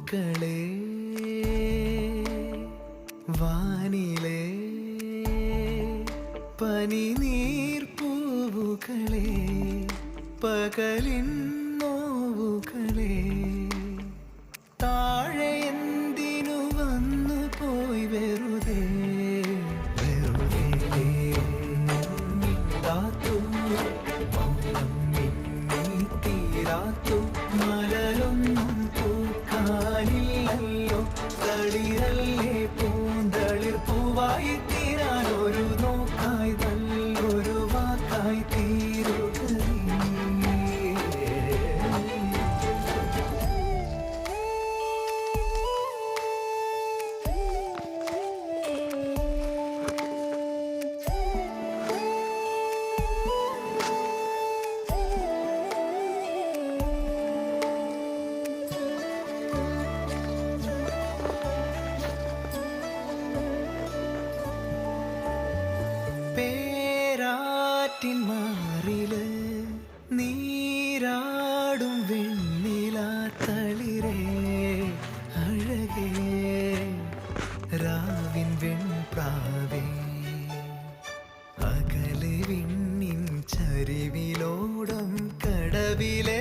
പൂക്കളെ വാനിലെ പനിനീർപ്പൂവുകളെ പകലിൻ നോവുകളെ താഴെ എന്തിനു വന്നു പോയി വെറുതെ വെറുതെ മിണ്ടാത്തു മൗനം മിന്നി തീരാത്തു മലരൊന്നും പൂക്കാനില്ലല്ലോ തളിരല്ലേ പൂന്തളിർ പൂവായി തീരാൻ ഒരു നോക്കായി നല്ലൊരു വാക്കായി തീരുക പേരാറ്റിൻ മാറില് നീരാടും വെണ്ണിലാ തളിരേ അഴകേ രാവിൻ വെൺപ്രാവേ അകലെ വിണ്ണിൻ ചരിവിലോടം കടവിലെ